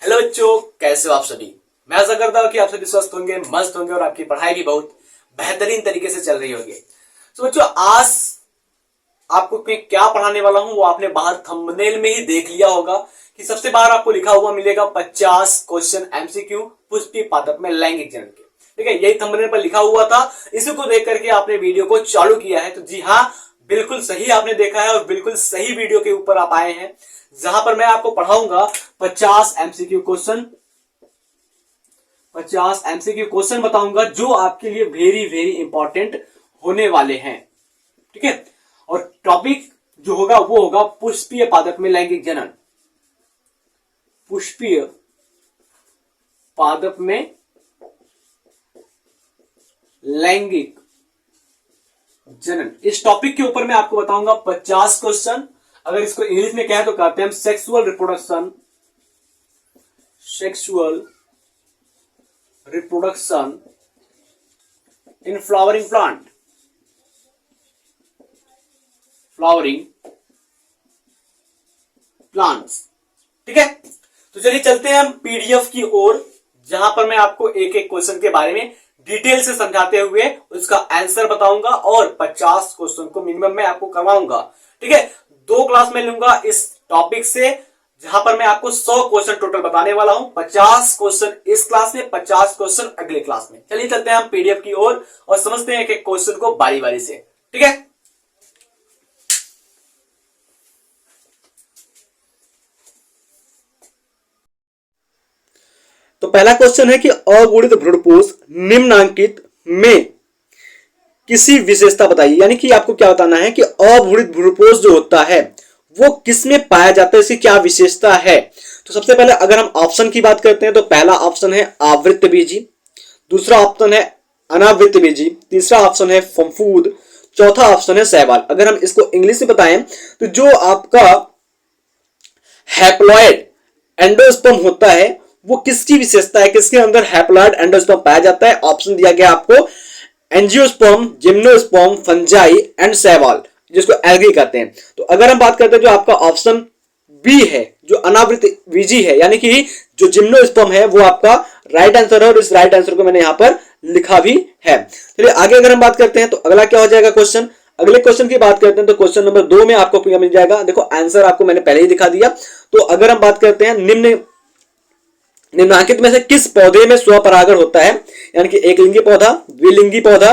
Hello बच्चों, कैसे हो आप सभी। मैं आशा करता हूँ कि आप सभी स्वस्थ होंगे, मस्त होंगे और आपकी पढ़ाई भी बहुत बेहतरीन तरीके से चल रही होगी। तो बच्चों, आज आपको मैं क्या पढ़ाने वाला हूँ वो आपने बाहर थंबनेल में ही देख लिया होगा कि सबसे बाहर आपको लिखा हुआ मिलेगा 50 क्वेश्चन एमसीक्यू पुष्टि पादप में लैंगिक जनन के। ठीक है, यही थंबनेल पर लिखा हुआ था। इसी को देख करके आपने वीडियो को चालू किया है। तो जी हाँ, बिल्कुल सही आपने देखा है और बिल्कुल सही वीडियो के ऊपर आप आए हैं, जहां पर मैं आपको पढ़ाऊंगा 50 एमसीक्यू क्वेश्चन। 50 एमसीक्यू क्वेश्चन बताऊंगा जो आपके लिए वेरी वेरी इंपॉर्टेंट होने वाले हैं। ठीक है, और टॉपिक जो होगा वो होगा पुष्पीय पादप में लैंगिक जनन। पुष्पीय पादप में लैंगिक जनन, इस टॉपिक के ऊपर मैं आपको बताऊंगा 50 क्वेश्चन। अगर इसको इंग्लिश में कहें तो कहते हैं हम sexual reproduction in flowering plants. ठीक है, तो चलिए चलते हैं हम पीडीएफ की ओर, जहां पर मैं आपको एक एक क्वेश्चन के बारे में डिटेल से समझाते हुए उसका आंसर बताऊंगा और 50 क्वेश्चन को मिनिमम मैं आपको करवाऊंगा। ठीक है, 2 क्लास में लूंगा इस टॉपिक से, जहां पर मैं आपको 100 क्वेश्चन टोटल बताने वाला हूं। 50 क्वेश्चन इस क्लास में, 50 क्वेश्चन अगले क्लास में। चलिए चलते हैं हम पीडीएफ की ओर और समझते हैं एक एक क्वेश्चन को बारी बारी से। ठीक है, तो पहला क्वेश्चन है कि अगुणित भ्रूणपोष निम्नांकित में किसी विशेषता बताइए। यानी कि आपको क्या बताना है कि अगुणित भ्रूणपोष जो होता है वो किसमें पाया जाता है, इसकी क्या विशेषता है। तो सबसे पहले अगर हम ऑप्शन की बात करते हैं तो पहला ऑप्शन है आवृत्तबीजी, दूसरा ऑप्शन है अनावृत्तबीजी, तीसरा ऑप्शन है फफूंद, चौथा ऑप्शन है शैवाल। अगर हम इसको इंग्लिश में बताएं तो जो आपका हैप्लॉइड एंडोस्पर्म होता है वो किसकी विशेषता है, किसके अंदर हैप्लॉइड एंडोस्पर्म पाया जाता है। ऑप्शन दिया गया आपको एंजियोस्पर्म, जिम्नोस्पर्म, फंजाई एंड शैवाल, जिसको एल्गी कहते हैं। तो अगर हम बात करते हैं जो आपका ऑप्शन बी है, जो अनावृत बीजी है, यानी कि जो जिम्नोस्पर्म है, वो आपका राइट आंसर है और इस राइट आंसर को मैंने यहां पर लिखा भी है। चलिए आगे अगर हम बात करते हैं तो अगला क्या हो जाएगा क्वेश्चन। अगले क्वेश्चन की बात करते हैं तो क्वेश्चन नंबर 2 में आपको मिल जाएगा। देखो आंसर आपको मैंने पहले ही दिखा दिया। तो अगर हम बात करते हैं निम्नांकित में से किस पौधे में स्वपरागण होता है, यानी कि एक लिंगी पौधा, द्विलिंगी पौधा,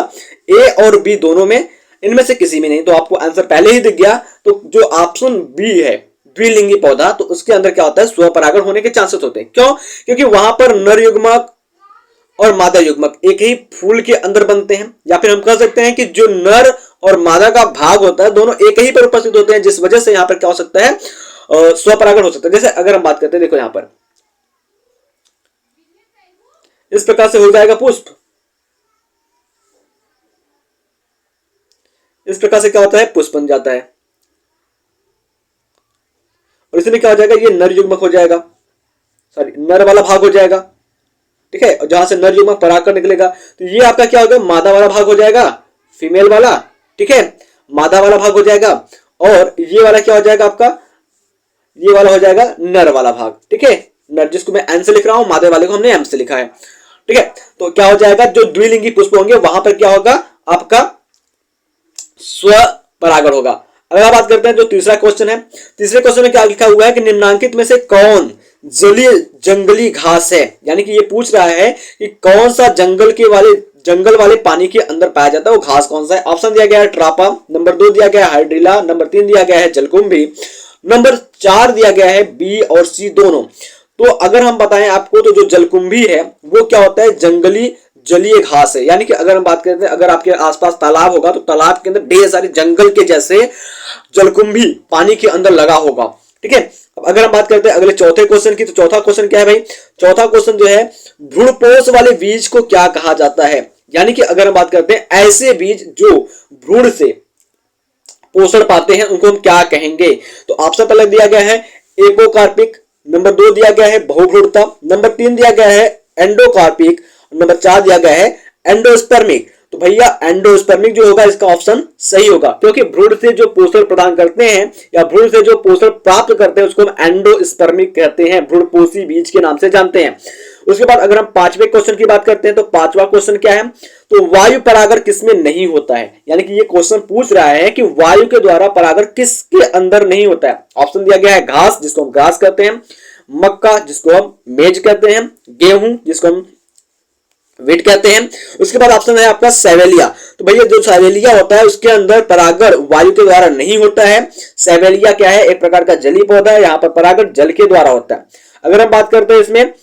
ए और बी दोनों में, इनमें से किसी में नहीं। तो आपको आंसर पहले ही दिख गया। तो जो ऑप्शन बी है द्विलिंगी पौधा, तो उसके अंदर क्या होता है, स्वपरागण होने के चांसेस होते हैं। क्यों? क्योंकि वहां पर नर युग्मक और मादा युग्मक एक ही फूल के अंदर बनते हैं, या फिर हम कह सकते हैं कि जो नर और मादा का भाग होता है दोनों एक ही पर उपस्थित होते हैं, जिस वजह से यहां पर क्या हो सकता है, स्वपरागण हो सकता है। जैसे अगर हम बात करते हैं, देखो यहां पर इस प्रकार से हो जाएगा पुष्प, इस प्रकार से क्या होता है, पुष्प बन जाता है। और इसमें क्या हो जाएगा, ये नर युग्मक हो जाएगा, सॉरी नर वाला भाग हो जाएगा। ठीक है, जहां से नर युग्मक परागकर निकलेगा तो ये आपका क्या होगा, मादा वाला भाग हो जाएगा, फीमेल वाला। ठीक है, मादा वाला भाग हो जाएगा और ये वाला क्या हो जाएगा आपका, ये वाला हो जाएगा नर वाला भाग। ठीक है, नर जिसको मैं एन से लिख रहा हूं, मादे वाले को हमने एम से लिखा है। ठीक है, तो क्या हो जाएगा, जो द्विलिंगी पुष्प होंगे वहां पर क्या होगा, आपका स्वपरागण होगा। अगर बात करते हैं जो तीसरा क्वेश्चन है, तीसरे क्वेश्चन में क्या लिखा हुआ है कि निम्नांकित में से कौन जंगली घास है। यानी कि ये पूछ रहा है कि कौन सा जंगल वाले पानी के अंदर पाया जाता है, वो घास कौन सा है। ऑप्शन दिया गया है ट्रापा, नंबर 2 दिया गया है हाइड्रिला, नंबर 3 दिया गया है जलकुंभी, नंबर 4 दिया गया है बी और सी दोनों। तो अगर हम बताएं आपको तो जो जलकुंभी है वो क्या होता है, जलीय घास है। यानी कि अगर हम बात करते हैं, अगर आपके आसपास तालाब होगा तो तालाब के अंदर ढेर सारे जंगल के जैसे जलकुंभी पानी के अंदर लगा होगा। ठीक है, अब अगर हम बात करते हैं अगले चौथे क्वेश्चन की, तो चौथा क्वेश्चन क्या है भाई, चौथा क्वेश्चन जो है भ्रूणपोष वाले बीज को क्या कहा जाता है। यानी कि अगर हम बात करते हैं ऐसे बीज जो भ्रूण से पोषण पाते हैं उनको हम क्या कहेंगे। तो ऑप्शन पहले दिया गया है एपोकार्पिक, नंबर 2 दिया गया है बहुभ्रूणता, नंबर 3 दिया गया है एंडोकार्पिक, नंबर 4 दिया गया है एंडोस्पर्मिक। तो भैया एंडोस्पर्मिक जो होगा इसका ऑप्शन सही होगा, क्योंकि भ्रूण से जो पोषण प्रदान करते हैं या भ्रूण से जो पोषण प्राप्त करते हैं उसको हम एंडोस्पर्मिक कहते हैं, भ्रूणपोषी बीज के नाम से जानते हैं। उसके बाद अगर हम पांचवें क्वेश्चन की बात करते हैं तो पांचवा क्वेश्चन क्या है, तो वायु परागण किसमें नहीं होता है, यानी कि ये क्वेश्चन पूछ रहा है कि वायु के द्वारा परागण किसके अंदर नहीं होता है। ऑप्शन दिया गया है घास जिसको हम घास कहते हैं, मक्का जिसको हम मेज कहते हैं, गेहूं जिसको हम वीट कहते हैं। उसके बाद ऑप्शन है आपका सेवेलिया। तो भैया जो सेवेलिया होता है उसके अंदर परागण वायु के द्वारा नहीं होता है। सेवेलिया क्या है, एक प्रकार का जलीय पौधा है, यहाँ पर परागण जल के द्वारा होता है। अगर हम बात करते हैं इसमें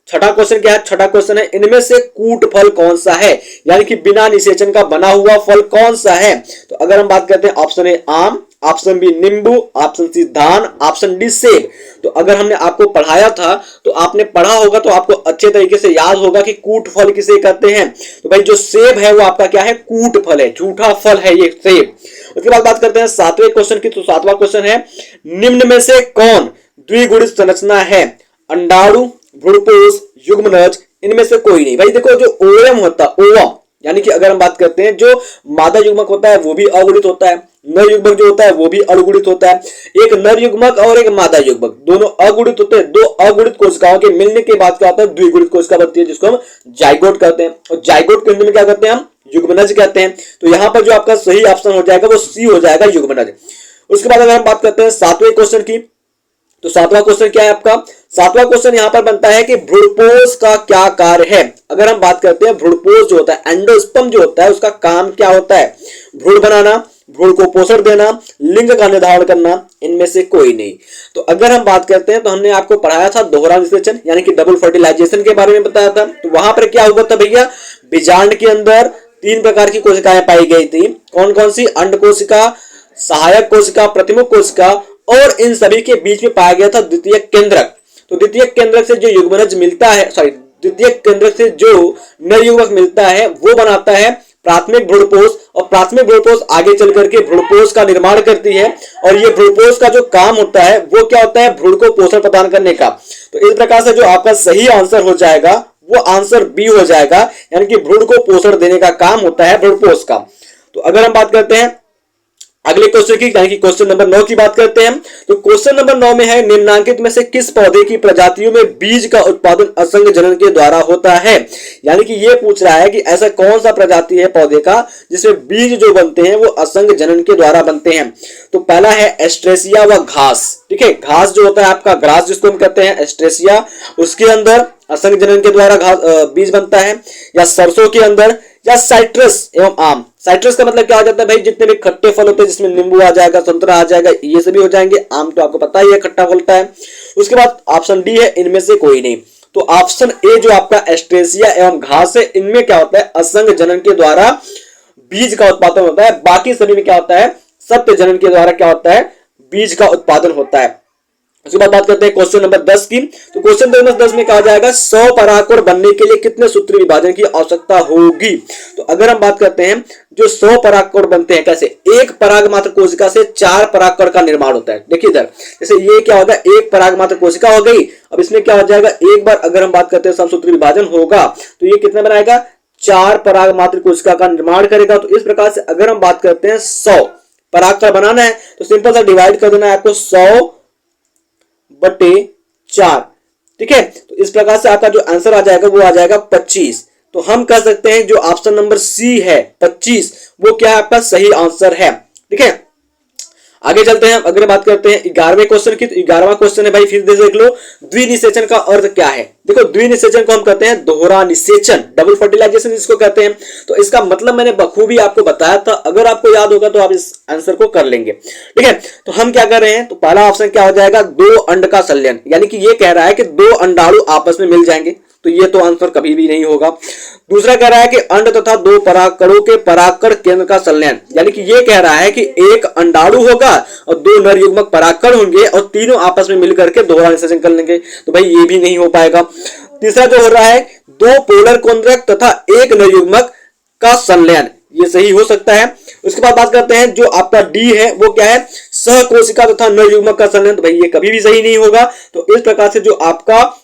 छठा क्वेश्चन क्या है, छठा क्वेश्चन है इनमें से कूट फल कौन सा है, यानी कि बिना निषेचन का बना हुआ फल कौन सा है। तो अगर हम बात करते हैं ऑप्शन ए आम, ऑप्शन बी नींबू, ऑप्शन सी धान, ऑप्शन डी सेब। तो अगर हमने आपको पढ़ाया था तो आपने पढ़ा होगा तो आपको अच्छे तरीके से याद होगा कि कूट फल किसे कहते हैं। तो भाई जो सेब है वो आपका क्या है, कूट फल है, झूठा फल है ये सेब। उसके बाद बात करते हैं सातवें क्वेश्चन की। तो सातवां क्वेश्चन है निम्न में से कौन द्विगुणित संरचना है, अंडाणु, भ्रूणपोष, युग्मनज, इनमें से कोई नहीं। भाई देखो जो ओवम होता है, ओवम यानी कि अगर हम बात करते हैं जो मादा युग्मक होता है वो भी अगुणित होता है, नर युग्मक जो होता है वो भी अगुणित होता है। एक नर युग्मक और एक मादा युग्मक दोनों अगुणित होते हैं। दो अगुणित कोशिकाओं के मिलने के बाद क्या होता है, द्विगुणित कोशिका बनती है जिसको हम जाइगोट कहते हैं। और जाइगोट के अंदर में क्या करते हैं हम, युग्मनज कहते हैं। तो यहाँ पर जो आपका सही ऑप्शन हो जाएगा वो सी हो जाएगा, युग्मनज। उसके बाद अगर हम बात करते हैं सातवें क्वेश्चन की, तो सातवां क्वेश्चन क्या है आपका, सातवां क्वेश्चन यहां पर बनता है कि भ्रूणपोष का क्या कार्य है। अगर हम बात करते हैं भ्रूणपोष जो होता है, एंडोस्पर्म जो होता है उसका काम क्या होता है, भ्रूण बनाना, भ्रूण को पोषण देना, लिंग का निर्धारण करना, इनमें से कोई नहीं। तो अगर हम बात करते हैं तो हमने आपको पढ़ाया था दोहरा निषेचन यानी कि डबल फर्टिलाइजेशन के बारे में बताया था। तो वहां पर क्या हुआ था भैया, बीजांड के अंदर 3 प्रकार की कोशिकाएं पाई गई थी। कौन कौन सी, अंड कोशिका, सहायक कोशिका, प्रतिमुख कोशिका, और इन सभी के बीच में पाया गया था द्वितीय केंद्रक। तो द्वितीय केंद्रक से जो युग्मनज मिलता है, द्वितीय केंद्रक से जो नर युग्मक मिलता है वो बनाता है प्राथमिक भ्रूणपोष, और प्राथमिक भ्रूणपोष आगे चल करके भ्रूणपोष का निर्माण करती है। और ये भ्रूणपोष का जो काम होता है वो क्या होता है, भ्रूण को पोषण प्रदान करने का। तो इस प्रकार से जो आपका सही आंसर हो जाएगा वो आंसर बी हो जाएगा, यानी कि भ्रूण को पोषण देने का काम होता है भ्रूणपोष का। तो अगर हम बात करते हैं अगले क्वेश्चन की, यानी कि क्वेश्चन नंबर 9 की बात करते हैं। तो क्वेश्चन नंबर 9 में है निम्नांकित में से किस पौधे की प्रजातियों में बीज का उत्पादन असंग जनन के द्वारा होता है। यानी कि ये पूछ रहा है कि ऐसा कौन सा प्रजाति है पौधे का जिसमें बीज जो बनते हैं वो असंग जनन के द्वारा बनते हैं। तो पहला है एस्ट्रेसिया व घास। ठीक है, घास जो होता है आपका ग्रास जिसको हम कहते हैं एस्ट्रेसिया, उसके अंदर असंग जनन के द्वारा बीज बनता है। या सरसों के अंदर, या साइट्रस एवं आम। साइट्रस का मतलब क्या हो जाता है भाई, जितने भी खट्टे फल होते हैं जिसमें नींबू आ जाएगा, संतरा आ जाएगा, ये सभी हो जाएंगे। आम तो आपको पता ही है खट्टा फलता है। उसके बाद ऑप्शन डी है इनमें से कोई नहीं। तो ऑप्शन ए जो आपका एस्ट्रेसिया एवं घास है इनमें क्या होता है, असंग जनन के द्वारा बीज का उत्पादन होता है। बाकी सभी में क्या होता है, सत्य जनन के द्वारा क्या होता है, बीज का उत्पादन होता है। उसके बाद बात करते हैं क्वेश्चन नंबर 10 की। तो क्वेश्चन नंबर 10 में कहा जाएगा 100 परागकण बनने के लिए कितने सूत्री विभाजन की आवश्यकता होगी। तो अगर हम बात करते हैं जो 100 परागकण बनते हैं कैसे, एक पराग मात्र कोशिका से 4 परागकण का निर्माण होता है। देखिए इधर जैसे ये क्या होगा, एक पराग मात्र कोशिका हो गई। अब इसमें क्या हो जाएगा, एक बार अगर हम बात करते हैं समसूत्री विभाजन होगा तो ये कितना बनाएगा, 4 पराग मात्र कोशिका का निर्माण करेगा। तो इस प्रकार से अगर हम बात करते हैं 100 परागकण बनाना है तो सिंपल सा डिवाइड कर देना है आपको 100/4। ठीक है, तो इस प्रकार से आपका जो आंसर आ जाएगा वो आ जाएगा 25। तो हम कह सकते हैं जो ऑप्शन नंबर सी है 25 वो क्या है आपका सही आंसर है। ठीक है, आगे चलते हैं, अगर बात करते हैं 11वें क्वेश्चन की। तो 11वां क्वेश्चन है भाई फिर देख लो, द्विनिषेचन का अर्थ क्या है। देखो द्विनिषेचन को हम कहते हैं दोहरा निषेचन, डबल फर्टिलाइजेशन जिसको कहते हैं। तो इसका मतलब मैंने बखूबी आपको बताया था, अगर आपको याद होगा तो आप इस आंसर को कर लेंगे। ठीक है, तो हम क्या कर रहे हैं, तो पहला ऑप्शन क्या हो जाएगा, 2 अंड का संलयन, यानी कि ये कह रहा है कि 2 अंडाणु आपस में मिल जाएंगे। तो ये तो आंसर कभी भी नहीं होगा। दूसरा कह रहा है कि अंड तथा 2 परागकणों के परागकण केंद्र का संलयन, यानी कि ये कह रहा है कि एक अंडाणु होगा और 2 नर युग्मक परागकण होंगे और तीनों आपस में मिलकर के दोहरा निषेचन कर लेंगे। तो भाई ये भी नहीं हो पाएगा। तीसरा जो हो रहा है 2 पोलर केंद्रक तथा 1 नर युग्मक का संलयन, ये सही हो सकता है। उसके बाद बात करते हैं जो आपका डी है वो क्या है, सहकोशिका तथा नर युग्मक का संलयन। तो भाई ये कभी भी सही नहीं होगा। तो इस प्रकार से जो आपका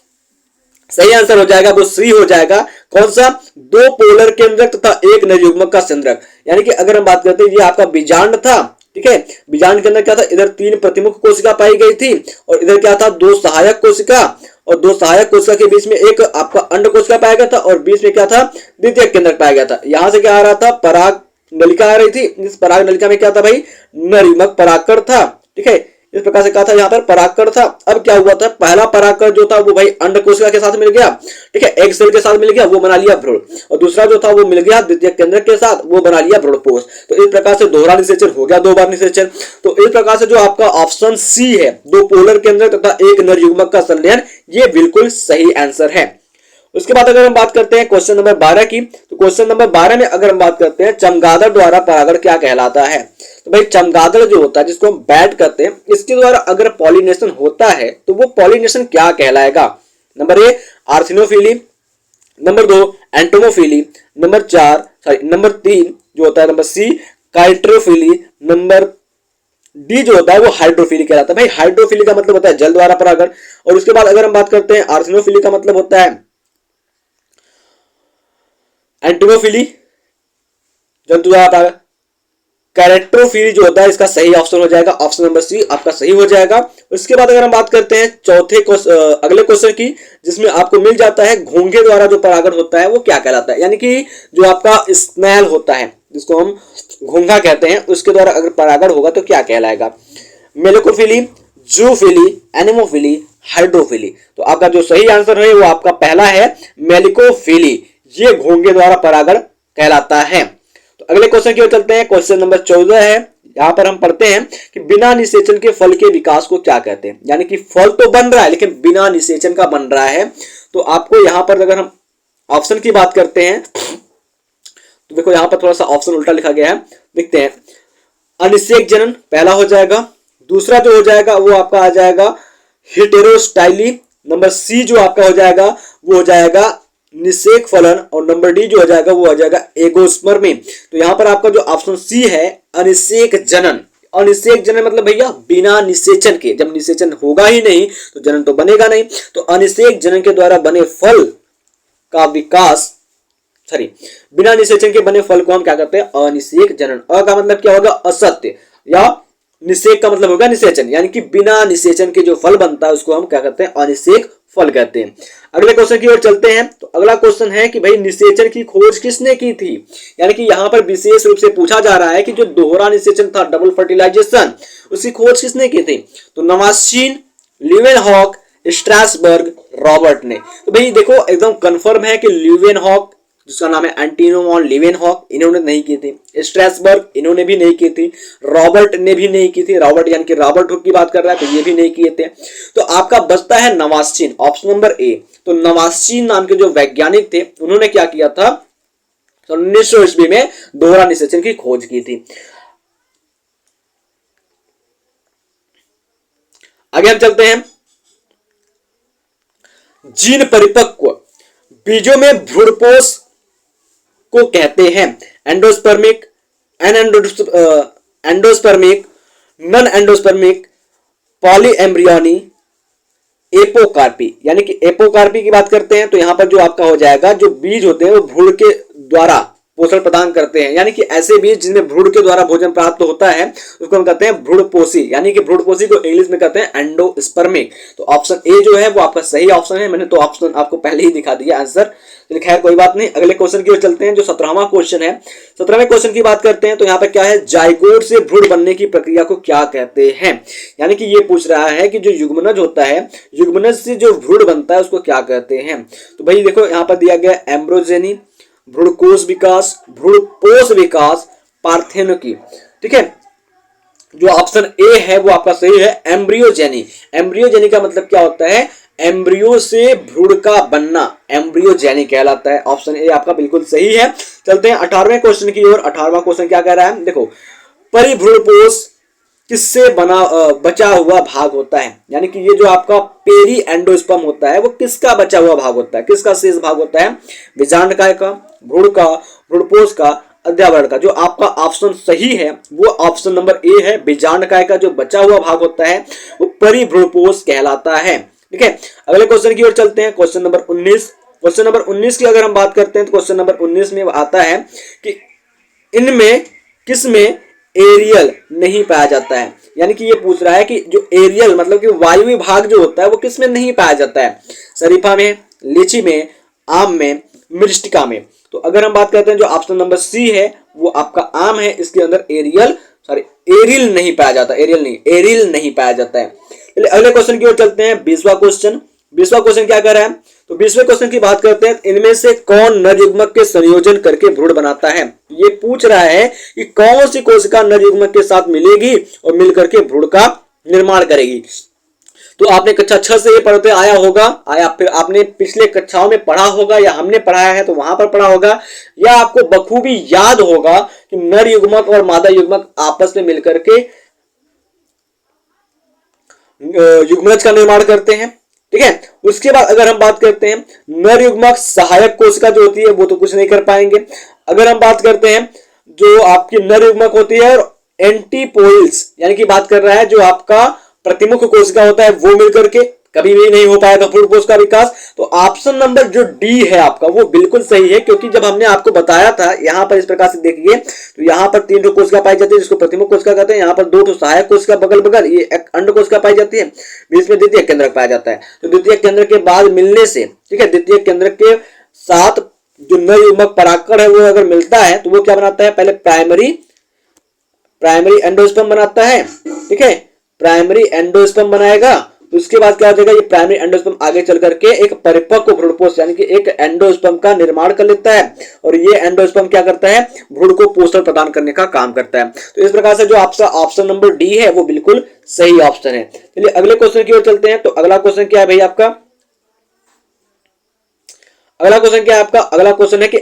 सही आंसर हो जाएगा वो सी हो जाएगा। कौन सा? दो पोलर केंद्रक तथा एक निर्युग्मक का संद्रक। यानी कि अगर हम बात करते हैं, ये आपका बीजांड था, ठीक है। बीजांड के अंदर क्या था? इधर 3 प्रतिमुख कोशिका पाई गई थी और इधर क्या था? 2 सहायक कोशिका, और 2 सहायक कोशिका के बीच में एक आपका अंड कोशिका पाया गया था और बीच में क्या था? द्वितीय केंद्रक पाया गया था। यहां से क्या आ रहा था? पराग नलिका आ रही थी। इस पराग नलिका में क्या था भाई? नरयुग्मक परागकण था, ठीक है। इस प्रकार से कहा था यहाँ पर परागकण था। अब क्या हुआ था? पहला परागकण जो था वो भाई अंड कोशिका के साथ मिल गया, ठीक है, एग सेल के साथ मिल गया, वो बना लिया भ्रूण। और दूसरा जो था वो मिल गया द्वितीय केंद्रक के साथ, वो बना लिया भ्रूणपोष। तो इस प्रकार से दोहरा निषेचन हो गया, 2 बार निषेचन। तो इस प्रकार से जो आपका ऑप्शन सी है, 2 पोलर केंद्रक तथा एक नरयुग्मक का संलयन, ये बिल्कुल सही आंसर है। उसके बाद अगर हम बात करते हैं क्वेश्चन नंबर 12 की, तो क्वेश्चन नंबर 12 में अगर हम बात करते हैं चमगादड़ द्वारा परागण क्या कहलाता है। तो भाई चमगादड़ जो होता है, जिसको हम बैट कहते हैं, इसके द्वारा अगर पॉलिनेशन होता है तो वो पॉलिनेशन क्या कहलाएगा? Number A ornithophily, number 2 entomophily, number 3 जो होता है number C chiropterophily, number D जो होता है वो हाइड्रोफिली कहलाता है। भाई हाइड्रोफिली का मतलब होता है जल द्वारा परागण। और उसके बाद अगर हम बात करते हैं आर्थिनोफिली का मतलब होता है एंटोमोफिली, जंतु द्वारा परागण। कैरेक्टरोफिली जो होता है, इसका सही ऑप्शन हो जाएगा ऑप्शन नंबर सी आपका सही हो जाएगा। उसके बाद अगर हम बात करते हैं अगले क्वेश्चन की, जिसमें आपको मिल जाता है घोंघे द्वारा जो परागण होता है वो क्या कहलाता है। यानी कि जो आपका स्नेल होता है, जिसको हम घोंघा कहते हैं, उसके द्वारा अगर परागण होगा तो क्या कहलाएगा? Malacophily, zoophily, anemophily, hydrophily. तो आपका जो सही आंसर है वो आपका पहला है मेलिकोफिली, ये घोंघे द्वारा परागण कहलाता है। तो अगले क्वेश्चन की ओर चलते हैं। क्वेश्चन नंबर 14 है। यहां पर हम पढ़ते हैं कि बिना निषेचन के फल के विकास को क्या कहते हैं। यानी कि फल तो बन रहा है लेकिन बिना निषेचन का बन रहा है। तो आपको यहां पर अगर हम ऑप्शन की बात करते हैं तो देखो यहां पर थोड़ा सा ऑप्शन उल्टा लिखा गया है, देखते हैं। अनिषेक जनन पहला हो जाएगा, दूसरा जो हो जाएगा वो आपका आ जाएगा हेटेरोस्टाइली, नंबर सी जो आपका हो जाएगा वो हो जाएगा निषेक फलन, और नंबर डी जो हो जाएगा वो हो जाएगा एगोस्पर्मी। तो यहां पर आपका जो ऑप्शन सी है अनिषेक जनन, अनिषेक जनन मतलब भैया बिना निषेचन के, जब निषेचन होगा ही नहीं तो जनन तो बनेगा नहीं। तो अनिषेक जनन के द्वारा बने फल का विकास, सॉरी, बिना निषेचन के बने फल को हम क्या कहते हैं? अनिषेक जनन। अ का मतलब क्या होगा? असत्य, या निषेक का मतलब होगा निषेचन, यानी कि बिना निषेचन के जो फल बनता है उसको हम क्या कहते हैं? अनिषेक फल कहते हैं। अगले क्वेश्चन की ओर चलते हैं। तो अगला क्वेश्चन है कि भाई निषेचन की खोज किसने की थी। यानी कि यहां पर विशेष रूप से पूछा जा रहा है कि जो दोहरा निषेचन था, डबल फर्टिलाइजेशन, उसकी खोज किसने की थी। तो नवासीन, ल्यूवेनहॉक, स्ट्रासबर्ग, रॉबर्ट ने। तो भाई देखो एकदम कंफर्म है कि ल्यूवेनहॉक, जिसका नाम है एंटोनियो वॉन लीवेनहॉक, इन्होंने नहीं की थी। स्ट्रासबर्ग इन्होंने भी नहीं की थी। रॉबर्ट ने भी नहीं की थी। रॉबर्ट यानी कि रॉबर्ट हुक की बात कर रहा है, तो ये भी नहीं किए थे। तो आपका बचता है नवासीन, ऑप्शन नंबर ए। तो नवासीन नाम के जो वैज्ञानिक थे उन्होंने क्या किया था? 1900 ईस्वी में दोहरा निषेचन की खोज की थी। आगे हम चलते हैं। जीन परिपक्व बीजों में भ्रूणपोष को कहते हैं endospermic, endospermic, non endospermic, polyembryony, एपोकार्पी। यानी कि एपोकार्पी की बात करते हैं तो यहां पर जो आपका हो जाएगा, जो बीज होते हैं वो भ्रूण के द्वारा पोषण प्रदान करते हैं। यानी कि ऐसे बीज जिनमें भ्रूण के द्वारा भोजन प्राप्त होता है उसको हम कहते हैं भ्रूणपोषी। यानी कि भ्रूणपोषी को इंग्लिश में कहते हैं एंडोस्पर्मिक। तो ऑप्शन ए जो है वो आपका सही ऑप्शन है। मैंने तो ऑप्शन आपको पहले ही दिखा दिया आंसर, खैर कोई बात नहीं। अगले क्वेश्चन की ओर चलते हैं, जो 17वां क्वेश्चन है। 17वें क्वेश्चन की बात करते हैं तो यहाँ पे क्या है? जाइगोट से भ्रूण बनने की प्रक्रिया को क्या कहते हैं। यानी कि ये पूछ रहा है कि जो युग्मनज होता है, युग्मनज से जो भ्रूण बनता है उसको क्या कहते हैं। तो भाई देखो यहाँ पर दिया गया एम्ब्रोजेनी, भ्रूणकोश विकास, भ्रूणपोष विकास, पार्थेनोकी। ठीक है, जो ऑप्शन ए है वो आपका सही है, एम्ब्रियोजेनी। एम्ब्रियोजेनी का मतलब क्या होता है? एम्ब्रियो से भ्रूण का बनना, एम्ब्रियोजेनी कहलाता है। ऑप्शन ए आपका बिल्कुल सही है। चलते हैं 18वें क्वेश्चन की ओर। 18वां क्वेश्चन क्या कह रहा है? देखो, परिभ्रूणपोष किससे बचा हुआ भाग होता है। यानी कि ये जो आपका पेरी एंडोस्पर्म होता है वो किसका बचा हुआ भाग होता है, किसका शेष भाग होता है? बीजांडकाय का, भ्रूण का, भ्रूणपोष का, अध्यावरण का। जो आपका ऑप्शन सही है वो ऑप्शन नंबर ए है। बीजांडकाय का जो बचा हुआ भाग होता है वो परिभ्रूणपोष कहलाता है। ठीक है, अगले क्वेश्चन की ओर चलते हैं। Question number 19। क्वेश्चन नंबर 19 की अगर हम बात करते हैं तो क्वेश्चन नंबर 19 में आता है कि इनमें किसमें एरियल नहीं पाया जाता है। यानी कि ये पूछ रहा है कि जो एरियल मतलब कि वायु भाग जो होता है वो किसमें नहीं पाया जाता है। शरीफा में, लीची में, आम में, मिर्ष्टिका में। तो अगर हम बात करते हैं जो ऑप्शन नंबर सी है वो आपका आम है, इसके अंदर एरियल नहीं पाया जाता, एरियल नहीं पाया जाता है। अगले क्वेश्चन की ओर चलते हैं। 20वां क्वेश्चन। 20वां क्वेश्चन क्या कर रहा है, तो 20वें क्वेश्चन की बात करते हैं। इनमें से कौन नर युग्मक के संयोजन करके भ्रूण बनाता है। ये पूछ रहा है कि कौन सी कोशिका नर युग्मक के साथ मिलेगी और मिलकर के भ्रूण का निर्माण करेगी। तो आपने कक्षा 6 से ये पढ़ते आया होगा, फिर आपने पिछले कक्षाओं में पढ़ा होगा या हमने पढ़ाया है तो वहां पर पढ़ा होगा, या आपको बखूबी याद होगा कि नर युग्मक और मादा युग्मक आपस में मिलकर के युग्मज का निर्माण करते हैं। ठीक है, उसके बाद अगर हम बात करते हैं नर युग्मक सहायक कोशिका जो होती है वो तो कुछ नहीं कर पाएंगे। अगर हम बात करते हैं जो आपकी नर युग्मक होती है और एंटीपोइल्स यानी कि बात कर रहा है जो आपका प्रतिमुख कोशिका होता है वो मिलकर के कभी भी नहीं हो पाएगा भ्रूण कोश का विकास। तो ऑप्शन नंबर जो डी है आपका वो बिल्कुल सही है, क्योंकि जब हमने आपको बताया था यहां पर इस प्रकार से देखिए तो यहां पर 3 कोशिका पाई जाती है जिसको प्रतिमुख कोशिका कहते हैं, यहां पर 2 सहायक कोशिका बगल बगल ये एक अंड कोशिका पाई जाती है, बीच में द्वितीय केंद्रक पाया जाता है। तो द्वितीय केंद्र के बाद मिलने से, ठीक है, द्वितीय केंद्र के साथ जो नर युग्मक परागकण है वो अगर मिलता है तो वो क्या बनाता है, पहले प्राइमरी एंडोस्पर्म बनाता है। ठीक है, प्राइमरी एंडोस्पर्म बनाएगा, उसके बाद क्या हो जाएगा, ये प्राइमरी एंडोस्पर्म आगे चल करके एक परिपक्व भ्रूणपोष यानी कि एक एंडोस्पर्म का निर्माण कर लेता है और ये एंडोस्पर्म क्या करता है, भ्रूण को पोषण प्रदान करने का काम करता है। तो इस प्रकार से जो आपका ऑप्शन नंबर डी है वो बिल्कुल सही ऑप्शन है। चलिए अगले क्वेश्चन की ओर चलते हैं। तो अगला क्वेश्चन क्या है भाई आपका, अगला क्वेश्चन है कि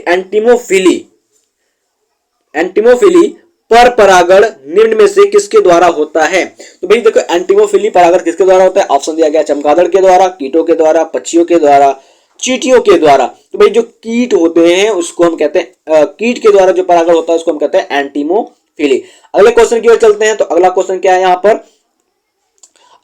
एंटीमोफिली पर परागण निम्न में से किसके द्वारा होता है। तो भाई देखो एंटीमोफिली परागण किसके द्वारा होता है, ऑप्शन दिया गया चमगादड़ के द्वारा, कीटों के द्वारा, पक्षियों के द्वारा, चींटियों के द्वारा। तो भाई जो कीट होते हैं उसको हम कहते हैं, कीट के द्वारा जो परागण होता है उसको हम कहते हैं एंटीमोफिली। अगले क्वेश्चन की ओर चलते हैं। तो अगला क्वेश्चन क्या है यहाँ पर,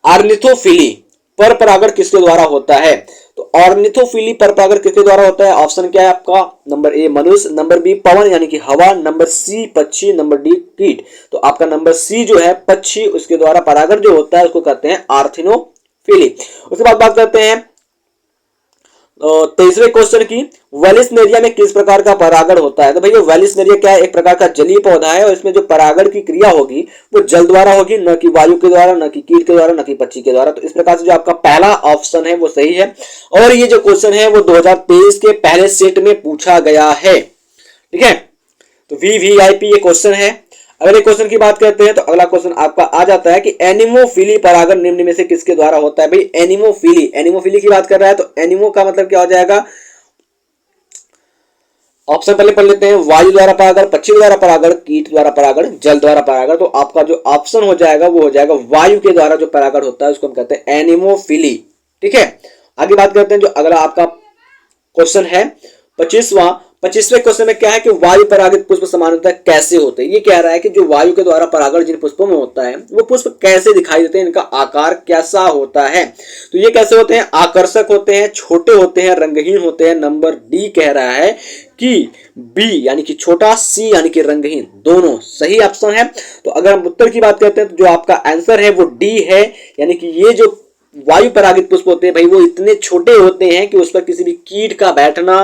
ऑर्निथोफिली पर परागण किसके द्वारा होता है। तो ऑर्निथोफिली पर परागण किसके द्वारा होता है, ऑप्शन क्या है आपका, नंबर ए मनुष्य, नंबर बी पवन यानी कि हवा, नंबर सी पक्षी, नंबर डी कीट। तो आपका नंबर सी जो है पक्षी, उसके द्वारा परागण जो होता है उसको कहते हैं ऑर्निथोफिली। उसके बाद बात करते हैं 23वें क्वेश्चन की, वेलिसनेरिया में किस प्रकार का परागण होता है। तो भैया वेलिसनेरिया क्या है, एक प्रकार का जलीय पौधा है और इसमें जो परागण की क्रिया होगी वो जल द्वारा होगी, न कि वायु के द्वारा, न कि कीट के द्वारा, न कि पक्षी के द्वारा। तो इस प्रकार से जो आपका पहला ऑप्शन है वो सही है और ये जो क्वेश्चन है वो 2023 के पहले सेट में पूछा गया है। ठीक है, तो वीवीआईपी ये क्वेश्चन है। अगले क्वेश्चन की बात करते हैं। तो अगला क्वेश्चन आपका आ जाता है कि एनिमोफिली परागण निम्न में से किसके द्वारा होता है। भाई एनिमोफिली की बात कर रहा है तो एनिमो का मतलब क्या हो जाएगा, ऑप्शन पहले पढ़ लेते हैं, वायु द्वारा परागण, पक्षी द्वारा परागण, कीट द्वारा परागण, जल द्वारा परागण। तो आपका जो ऑप्शन हो जाएगा वो हो जाएगा वायु के द्वारा जो परागण होता है उसको हम कहते हैं एनिमोफिली। ठीक है, आगे बात करते हैं। जो अगला आपका क्वेश्चन है 25वें क्वेश्चन में क्या है कि वायु परागित पुष्प सामान्यतः कैसे होते हैं। ये कह रहा है कि जो वायु के द्वारा परागण जिन पुष्पों में होता है वो पुष्प कैसे दिखाई देते हैं, इनका आकार कैसा होता है। तो ये कैसे होते हैं, आकर्षक होते हैं, छोटे होते हैं, रंगहीन होते हैं। नंबर डी कह रहा है कि बी यानी कि छोटा, सी यानी कि रंगहीन, दोनों सही ऑप्शन है। तो अगर हम उत्तर की बात करते हैं तो जो आपका आंसर है वो डी है, यानी कि ये जो वायु परागित पुष्प होते हैं भाई वो इतने छोटे होते हैं कि उस पर किसी भी कीट का बैठना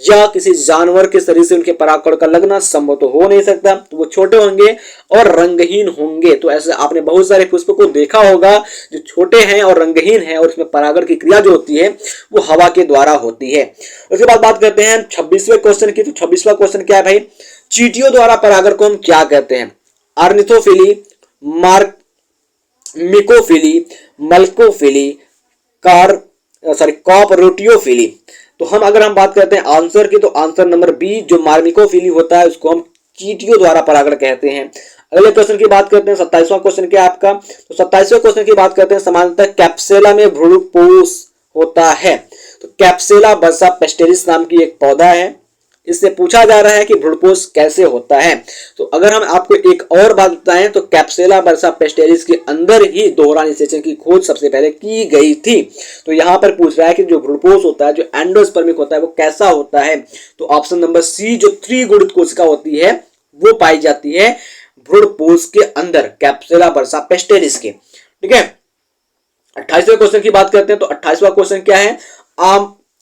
या किसी जानवर के शरीर से उनके परागकण का लगना संभव तो हो नहीं सकता। तो वो छोटे होंगे और रंगहीन होंगे। तो ऐसे आपने बहुत सारे पुष्प को देखा होगा जो छोटे हैं और रंगहीन हैं और इसमें परागण की क्रिया जो होती है वो हवा के द्वारा होती है। उसके बाद बात करते हैं 26वें क्वेश्चन की। तो 26वां क्वेश्चन क्या है भाई, चींटियों द्वारा परागण को हम क्या कहते हैं, ऑर्निथोफिली, मिकोफिली, मल्कोफिली, कॉपरोटियोफिली। तो अगर हम बात करते हैं आंसर की तो आंसर नंबर बी जो मार्मिकोफिली होता है उसको हम चींटियों द्वारा परागण कहते हैं। अगले क्वेश्चन की बात करते हैं 27वां क्वेश्चन क्या है आपका। तो 27वें क्वेश्चन की बात करते हैं, सामान्यतः कैप्सेला में भ्रूणपोष होता है। तो कैप्सेला बर्सा पेस्टेरिस नाम की एक पौधा है, इससे पूछा जा रहा है कि भ्रूणपोष कैसे होता है। तो अगर हम आपको एक और बात बताएं तो कैप्सुला बर्सा पेस्टेलिस के अंदर ही दोहरा निषेचन की खोज सबसे पहले की गई थी। तो यहाँ पर पूछ रहा है कि जो भ्रूणपोष होता है, जो एंडोस्पर्मिक होता है, वो कैसा होता है। तो ऑप्शन नंबर सी, जो त्रिगुणित कोशिका होती है वो पाई जाती है भ्रूणपोष के अंदर, कैप्सुला बर्सा पेस्टेलिस के। ठीक है, 28वें क्वेश्चन की बात करते हैं। तो 28वां क्वेश्चन क्या है,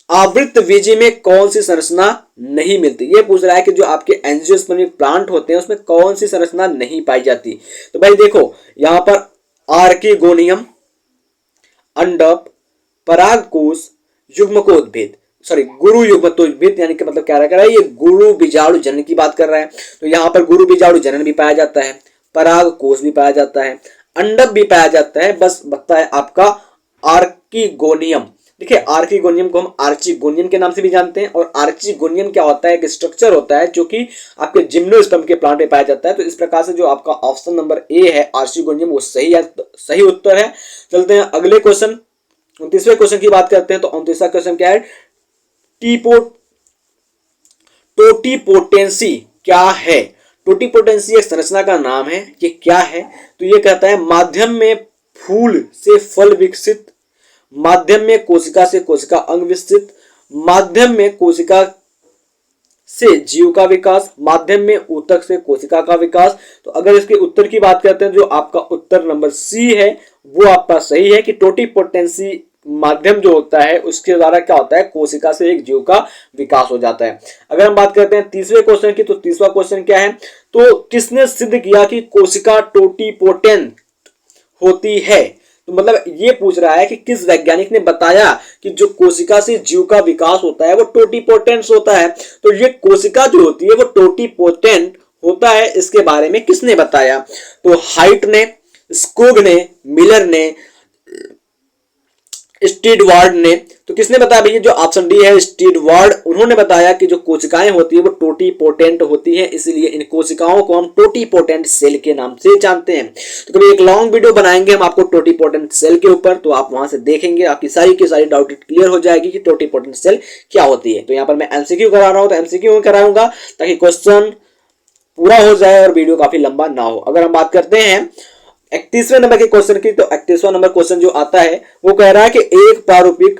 आवृतबीजी में कौन सी संरचना नहीं मिलती। ये पूछ रहा है कि जो आपके एंजियोस्पर्मिक प्लांट होते हैं उसमें कौन सी संरचना नहीं पाई जाती। तो भाई देखो यहां पर आर्किगोनियम, अंडप, परागकोश, युग्मकोद्भिद, सॉरी गुरु युग्मकोद्भिद, यानी कि मतलब क्या रहा है, ये गुरु बीजाणु जनन की बात कर रहा है। तो यहाँ पर गुरु बीजाणु जनन भी पाया जाता है, परागकोश भी पाया जाता है, अंडप भी पाया जाता है, बस बचता है आपका आर्किगोनियम। देखिए आर्किगोनियम को हम आर्चिगोनियम के नाम से भी जानते हैं, और आर्चिगोनियम क्या होता है, एक स्ट्रक्चर होता है जो कि आपके जिम्नोस्पर्म के प्लांट में पाया जाता है। तो इस प्रकार से जो आपका ऑप्शन नंबर ए है आर्चिगोनियम वो सही उत्तर है। चलते हैं अगले क्वेश्चन, 29वें क्वेश्चन की बात करते हैं। तो 29वां क्वेश्चन क्या है, टोटिपोटेंसी क्या है। टोटिपोटेंसी एक संरचना का नाम है, ये क्या है। तो ये कहता है माध्यम में फूल से फल विकसित, माध्यम में कोशिका से कोशिका अंग विकसित, माध्यम में कोशिका से जीव का विकास, माध्यम में ऊतक से कोशिका का विकास। तो अगर इसके उत्तर की बात करते हैं, जो आपका उत्तर नंबर सी है वो आपका सही है कि टोटिपोटेंसी माध्यम जो होता है उसके द्वारा क्या होता है, कोशिका से एक जीव का विकास हो जाता है। अगर हम बात करते हैं 30वें क्वेश्चन की, तो 30वां क्वेश्चन क्या है, तो किसने सिद्ध किया कि कोशिका टोटिपोटेंट होती है। तो मतलब ये पूछ रहा है कि किस वैज्ञानिक ने बताया कि जो कोशिका से जीव का विकास होता है वो टोटिपोटेंट होता है। तो ये कोशिका जो होती है वो टोटिपोटेंट होता है, इसके बारे में किसने बताया। तो हाइट ने, स्कोग ने, मिलर ने, स्टीडवार्ड ने। तो किसने बताया भैया, जो ऑप्शन डी है स्टीडवार्ड, उन्होंने बताया कि जो कोशिकाएं होती है वो टोटिपोटेंट होती है, इसलिए इन कोशिकाओं को हम टोटिपोटेंट सेल के नाम से जानते हैं। तो कभी एक लॉन्ग वीडियो बनाएंगे हम आपको टोटिपोटेंट सेल के ऊपर, तो आप वहां से देखेंगे, आपकी सारी की सारी डाउट क्लियर हो जाएगी कि टोटिपोटेंट सेल क्या होती है। तो यहाँ पर मैं एमसीक्यू करा रहा हूँ, तो एमसीक्यू कराऊंगा ताकि क्वेश्चन पूरा हो जाए और वीडियो काफी लंबा ना हो। अगर हम बात करते हैं 31वें नंबर के क्वेश्चन की, तो 31वां नंबर क्वेश्चन जो आता है वो कह रहा है कि एक प्रारूपिक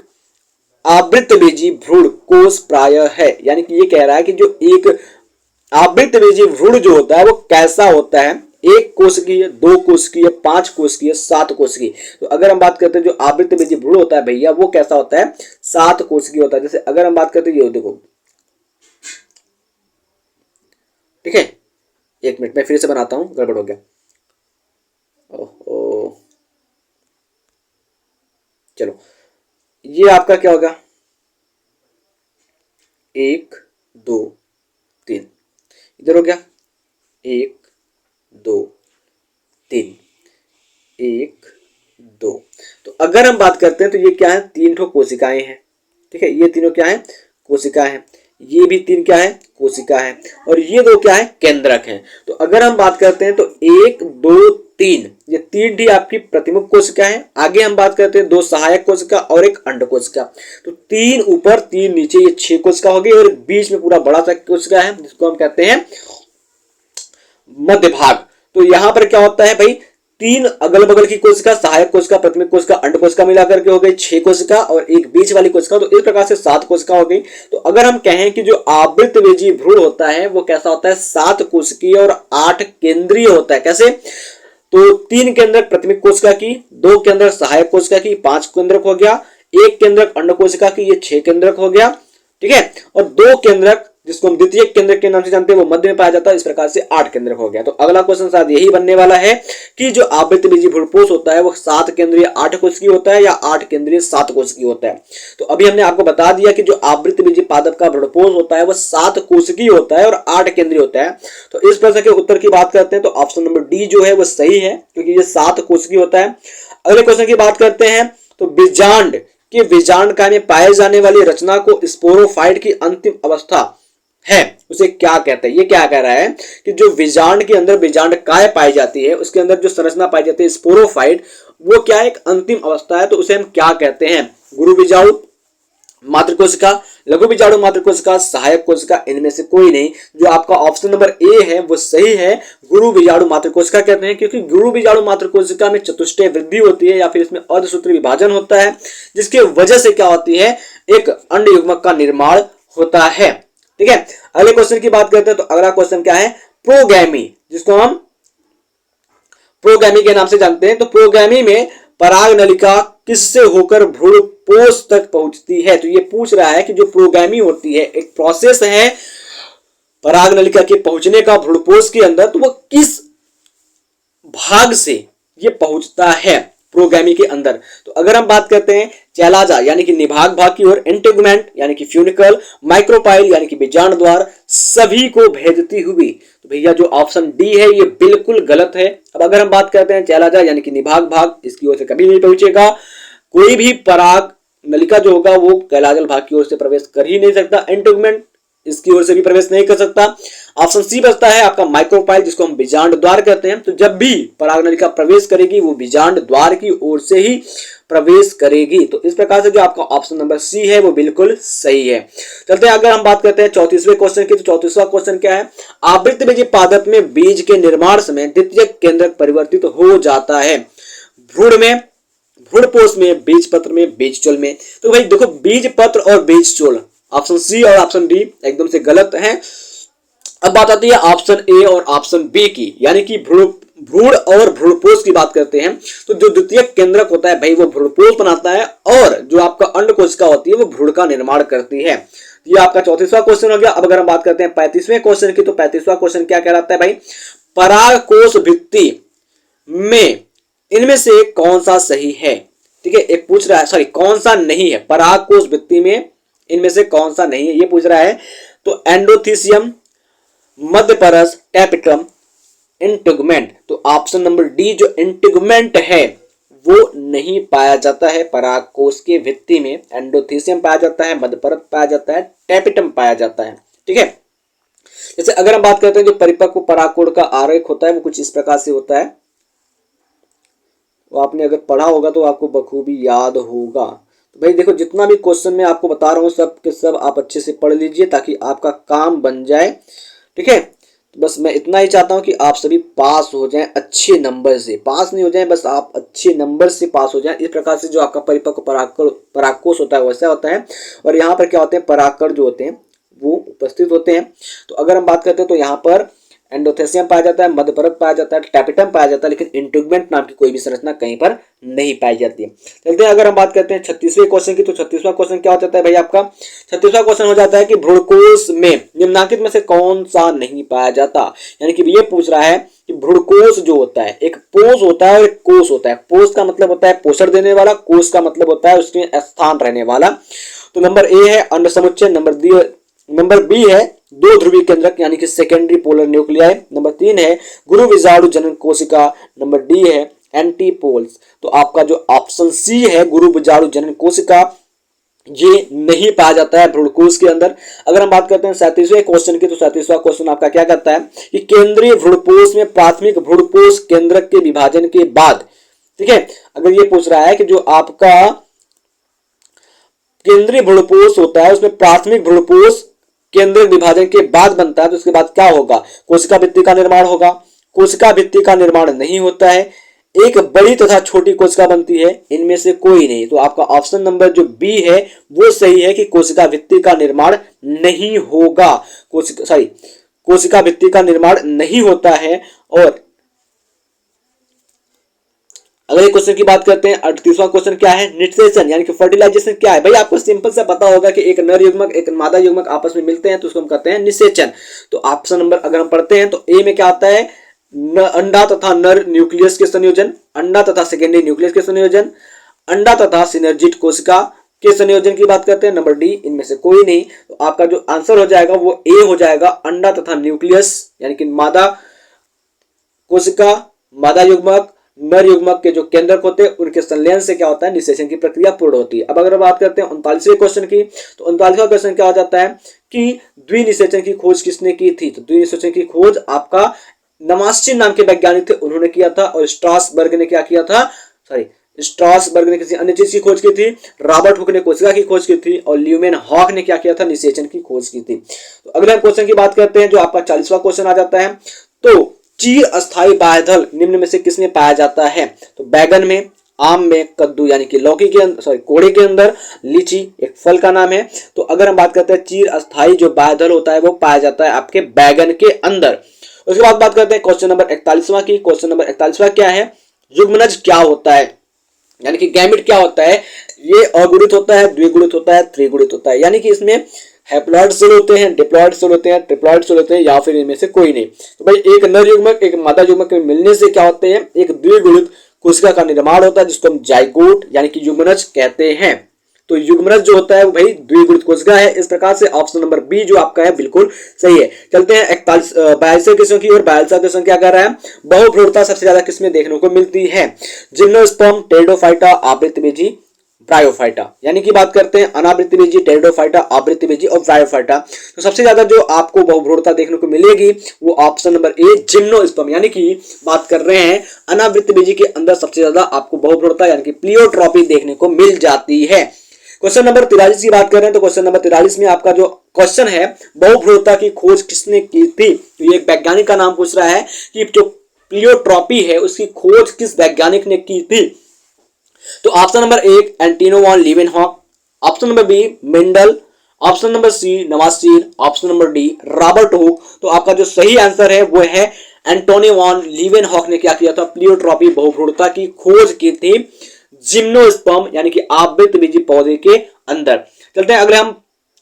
आवृतबीजी भ्रूण कोष प्राय है। यानी कि ये कह रहा है कि जो एक आवृतबीजी भ्रूण जो होता है वो कैसा होता है, एक कोशिकीय, दो कोशिकीय, 5 कोशिकीय, 7 कोशिकीय। तो अगर हम बात करते हैं जो आवृतबीजी भ्रूण होता है भैया वो कैसा होता है, 7 कोशिकीय होता है। जैसे अगर हम बात करते हैं ये देखो, ठीक है, एक मिनट में फिर से बनाता हूं, गड़बड़ हो गया। ओहो, चलो ये आपका क्या होगा, 1 2 3, इधर हो गया 1 2 3, 1 2। तो अगर हम बात करते हैं तो ये क्या है, 3 ठो कोशिकाएं हैं। ठीक है, ये तीनों क्या है, कोशिका है, ये भी 3 क्या है, कोशिका है, और ये 2 क्या है, केंद्रक है। तो अगर हम बात करते हैं तो 1 2 3, ये 3 भी आपकी प्रतिमुख कोशिका है। आगे हम बात करते हैं 2 सहायक कोशिका और 1 अंड कोशिका। तो 3 ऊपर 3 नीचे, ये 6 कोशिका होगी, और बीच में पूरा बड़ा सा कोशिका है जिसको हम कहते हैं मध्य भाग। तो यहां पर क्या होता है भाई, 3 अगल बगल की कोशिका, सहायक कोशिका, प्राथमिक कोशिका, अंड कोशिका मिलाकर के हो गई 6 कोशिका, और एक बीच वाली कोशिका, तो इस प्रकार से 7 कोशिका हो गई। तो अगर हम कहें कि जो आवृतबीजी भ्रूण होता है वो कैसा होता है, 7 कोशिकीय और 8 केंद्रीय होता है। कैसे, तो 3 केंद्रक प्राथमिक कोशिका की, 2 केंद्रक सहायक कोशिका की, 5 केंद्रक हो गया, 1 केंद्रक अंड कोशिका की, ये 6 केंद्रक हो गया। ठीक है, और 2 केंद्रक जिसको हम द्वितीय केंद्रक के नाम से जानते हैं वो मध्य में पाया जाता है। इस प्रकार से 8 केंद्रक हो गया। तो अगला क्वेश्चन शायद यही बनने वाला है कि जो आवृतबीजी भ्रूणपोष होता है वो 7 केंद्रीय 8 कोशिकीय होता है या 8 केंद्रीय 7 कोशिकीय होता है। तो अभी हमने आपको बता दिया कि जो आवृतबीजी पादप का भ्रूणपोष होता है वो 7 कोशिकीय होता है और 8 केंद्रीय होता है। तो इस प्रश्न के उत्तर की बात करते हैं तो ऑप्शन नंबर डी जो है वो सही है, क्योंकि ये 7 कोशिकीय होता है। अगले क्वेश्चन की बात करते हैं तो बीजांड के बीजांडकाय में पाए जाने वाली रचना को स्पोरोफाइट की अंतिम अवस्था है, उसे क्या कहते हैं। ये क्या कह रहा है कि जो बीजांड के अंदर बीजांडकाय पाई जाती है उसके अंदर जो संरचना पाई जाती है स्पोरोफाइट, वो क्या एक अंतिम अवस्था है, तो उसे हम क्या कहते हैं, गुरु बीजाणु, मातृ कोशिका, लघु बीजाणु मातृ कोशिका, सहायक कोशिका, इनमें से कोई नहीं। जो आपका ऑप्शन नंबर ए है वो सही है, गुरु बीजाणु मातृ कोशिका कहते हैं, क्योंकि गुरु बीजाणु मातृ कोशिका में चतुष्टय वृद्धि होती है या फिर इसमें अर्धसूत्री विभाजन होता है, जिसके वजह से क्या होती है, एक अंड युग्मक का निर्माण होता है। ठीक है, अगले क्वेश्चन की बात करते हैं। तो अगला क्वेश्चन क्या है, प्रोगैमी, जिसको हम प्रोगैमी के नाम से जानते हैं। तो प्रोगैमी में पराग नलिका किससे होकर भ्रूणपोष तक पहुंचती है। तो ये पूछ रहा है कि जो प्रोगैमी होती है, एक प्रोसेस है पराग नलिका के पहुंचने का भ्रूणपोष के अंदर, तो वो किस भाग से ये पहुंचता है प्रोगैमी के अंदर। तो अगर हम बात करते हैं चैलाजा यानी कि निभाग भाग की ओर, इंटेगुमेंट यानी कि फ्यूनिकल, माइक्रोपाइल यानी कि बीजांड द्वार, सभी को भेजती हुई। तो भैया जो ऑप्शन डी है ये बिल्कुल गलत है। अब अगर हम बात करते हैं चैलाजा यानी कि निभाग भाग, इसकी ओर से कभी नहीं पहुंचेगा। कोई भी पराग नलिका जो होगा वो कैलाजल भाग की ओर से प्रवेश कर ही नहीं सकता। इंटेगुमेंट इसकी ओर से भी प्रवेश नहीं कर सकता। ऑप्शन सी बचता है आपका माइक्रोपाइल, जिसको हम बीजांड द्वार कहते हैं। तो जब भी पराग नलिका प्रवेश करेगी वो बीजांड द्वार की ओर से ही प्रवेश करेगी। तो इस प्रकार से जो आपका ऑप्शन नंबर सी है वो बिल्कुल सही है। चलते हैं अगर हम बात करते हैं 34वें क्वेश्चन की। तो 34वां क्वेश्चन क्या है, आवृत्त बीज पादप में बीज के निर्माण समय द्वितीय केंद्रक परिवर्तित हो जाता है, भ्रूण में, भ्रूणपोष में, बीज पत्र में, बीज चोल में। तो भाई देखो, बीज पत्र और बीज चोल, ऑप्शन सी और ऑप्शन डी एकदम से गलत हैं। अब बात आती है ऑप्शन ए और ऑप्शन बी की, यानी कि भ्रूण और भ्रूणपोष की बात करते हैं। तो जो द्वितीय केंद्रक होता है भाई वो भ्रूणपोष बनाता है, और जो आपका अंड कोशिका होती है वो भ्रूण का निर्माण करती है। ये आपका 34वां क्वेश्चन हो गया। अब अगर हम बात करते हैं 35वें क्वेश्चन की, तो 35वां क्वेश्चन क्या कहलाता है भाई, परागकोश भित्ति में इनमें से कौन सा सही है। ठीक है, एक पूछ रहा है, सॉरी कौन सा नहीं है, परागकोश भित्ति में इनमें से कौन सा नहीं है ये पूछ रहा है। तो एंडोथीसियम, मध्यपरस, टैपिटम, इंटेगुमेंट। तो ऑप्शन नंबर डी जो इंटेगुमेंट है वो नहीं पाया जाता है परागकोश के भित्ति में। एंडोथीसियम पाया जाता है, मध्यपरस पाया जाता है, टैपिटम पाया जाता है। ठीक है, जैसे अगर हम बात करते हैं जो परिपक्व परागकोश का आरेख होता है वो कुछ इस प्रकार से होता है। वो आपने अगर पढ़ा होगा तो आपको बखूबी याद होगा। तो भाई देखो, जितना भी क्वेश्चन मैं आपको बता रहा हूँ सब के सब आप अच्छे से पढ़ लीजिए ताकि आपका काम बन जाए। ठीक है, तो बस मैं इतना ही चाहता हूँ कि आप सभी पास हो जाएं अच्छे नंबर से। पास नहीं हो जाएं, बस आप अच्छे नंबर से पास हो जाएं। इस प्रकार से जो आपका परिपक्व परागकोश होता है वैसा होता है। और यहाँ पर क्या होते हैं, परागकण जो होते हैं वो उपस्थित होते हैं। तो अगर हम बात करते हैं तो यहाँ पर एंडोथेसियम पाया जाता है, मध्यपरस पाया जाता है, टैपिटम पाया जाता है, लेकिन इंटेगुमेंट नाम की कोई भी संरचना कहीं पर नहीं पाई जाती है। चलते हैं अगर हम बात करते हैं 36वें क्वेश्चन की। तो 36वां क्वेश्चन क्या हो जाता है भाई आपका, 36वां क्वेश्चन हो जाता है कि भ्रूणकोश में निम्नलिखित में से कौन सा नहीं पाया जाता। यानी कि ये पूछ रहा है कि भ्रूणकोश जो होता है, एक पोष होता है और एक कोष होता है। पोष का मतलब होता है पोषण देने वाला, कोष का मतलब होता है उसमें स्थान रहने वाला। तो नंबर ए है अंड समुच्चय, नंबर बी है दो ध्रुवीय केंद्रक यानी कि सेकेंडरी पोलर न्यूक्लियाई, नंबर 3 है गुरु बीजाणु जनन कोशिका, नंबर डी है एंटीपोल्स। तो आपका जो ऑप्शन सी है गुरु बीजाणु जनन कोशिका, ये नहीं पाया जाता है भ्रूणकोश के अंदर। अगर हम बात करते हैं 37वें क्वेश्चन की, तो 37वां क्वेश्चन आपका क्या कहता है कि केंद्रीय भ्रूणपोष में प्राथमिक भ्रूणपोष केंद्रक के विभाजन के बाद, ठीक है, अगर ये पूछ रहा है कि जो आपका केंद्रीय भ्रूणपोष होता है उसमें प्राथमिक भ्रूणपोष केंद्र विभाजन के बाद बनता है, तो उसके बाद क्या होगा, कोशिका भित्ति का निर्माण होगा। कोशिका भित्ति का निर्माण नहीं होता है, एक बड़ी तथा छोटी कोशिका बनती है, इनमें से कोई नहीं। तो आपका ऑप्शन नंबर जो बी है वो सही है कि कोशिका भित्ति का निर्माण नहीं होगा। कोशिका भित्ति का निर्माण नहीं होता है। और अगले क्वेश्चन की बात करते हैं, 38वां क्वेश्चन क्या है, निषेचन यानी कि फर्टिलाइजेशन क्या है। भाई आपको सिंपल सा पता होगा कि एक नर युग्मक एक मादा युग्मक आपस में मिलते हैं तो उसको हम कहते हैं निषेचन। तो ऑप्शन नंबर अगर हम पढ़ते हैं तो ए में क्या आता है, अंडा तथा नर न्यूक्लियस के संयोजन, अंडा तथा सेकेंडरी न्यूक्लियस के संयोजन, अंडा तथा सिनर्जिट कोशिका के संयोजन की बात करते हैं। नंबर डी इनमें से कोई नहीं। तो आपका जो आंसर हो जाएगा वो ए हो जाएगा, अंडा तथा न्यूक्लियस यानी कि मादा कोशिका, मादा युग्मक, नर युग्मक के जो केंद्रक होते हैं उनके संलयन से क्या होता है, निषेचन की प्रक्रिया पूर्ण होती है। अब अगर बात करते हैं 39वें क्वेश्चन की, तो 39वां क्वेश्चन क्या हो जाता है कि द्विनिषेचन की खोज किसने की थी। तो द्विनिषेचन की खोज आपका नमास्चिन नाम के वैज्ञानिक थे, उन्होंने किया था। और स्ट्रासबर्ग ने क्या किया था, स्ट्रासबर्ग ने किसी अन्य चीज की खोज की थी, रॉबर्ट हुक ने कोशिका की खोज की थी और ल्यूमेन हॉक ने क्या किया था, निषेचन की खोज की थी। तो अगले क्वेश्चन की बात करते हैं जो आपका 40वां क्वेश्चन आ जाता है। तो चीर अस्थायी बाह्यदल निम्न में से किसमें पाया जाता है? तो बैगन में, आम में, कद्दू यानी कि लौकी के अंदर, सॉरी कोड़े के अंदर, लीची एक फल का नाम है। तो अगर हम बात करते हैं चीर अस्थायी जो बाह्यदल होता है वो पाया जाता है आपके बैगन के अंदर। उसके बाद बात करते हैं क्वेश्चन नंबर 41वां की। क्वेश्चन नंबर 41वां क्या है? युग्मनज क्या होता है, यानी कि गैमेट क्या होता है? ये अगुणित होता है, द्विगुणित होता है, त्रिगुणित होता है, यानी कि इसमें हैप्लॉइड सेल होते हैं, डिप्लॉइड सेल होते हैं, ट्रिप्लॉइड सेल होते हैं, या फिर इनमें से कोई नहीं। तो भाई एक नर युग्मक एक मादा युग्मक के मिलने से क्या होते हैं, एक द्विगुणित कोशिका का निर्माण होता है जिसको हम जाइगोट यानी कि युग्मनज कहते हैं। तो युग्मनज जो होता है वो भाई द्विगुणित कोशिका है। इस प्रकार से ऑप्शन नंबर बी जो आपका है बिल्कुल सही है। चलते हैं 42वें क्वेश्चन की ओर। 42वां क्वेश्चन क्या कर रहा है? बहुभ्रूणता सबसे ज्यादा किसमें देखने को मिलती है? जिम्नोस्पर्म, टेरिडोफाइटा, आवृतबीजी, ब्रायोफाइटा, यानी कि बात करते हैं अनावृतबीजी, टेरिडोफाइटा, आवृतबीजी और ब्रायोफाइटा। तो सबसे ज्यादा जो आपको बहुभ्रूणता देखने को मिलेगी वो ऑप्शन नंबर ए जिम्नोस्पर्म, यानी कि बात कर रहे हैं अनावृतबीजी के अंदर सबसे ज्यादा आपको बहुभ्रूणता यानी कि प्लियोट्रॉपी देखने को मिल जाती है। क्वेश्चन नंबर 43 की बात कर रहे हैं तो क्वेश्चन नंबर 43 में आपका जो क्वेश्चन है बहुभ्रूणता की खोज किसने की थी? तो ये एक वैज्ञानिक का नाम पूछ रहा है कि जो प्लियोट्रॉपी है उसकी खोज किस वैज्ञानिक ने की थी? तो option number 1 Antonie van Leeuwenhoek, option number B Mendel, option number C नवासीर, option number D Robert Hooke. तो आपका जो सही आंसर है वो है एंटोनी वॉन लीवेनहॉक ने क्या किया था? प्लियोट्रॉपी बहुभ्रूणता की खोज की थी जिम्नोस्पर्म यानी कि आवृतबीजी पौधे के अंदर। चलते हैं अगले हम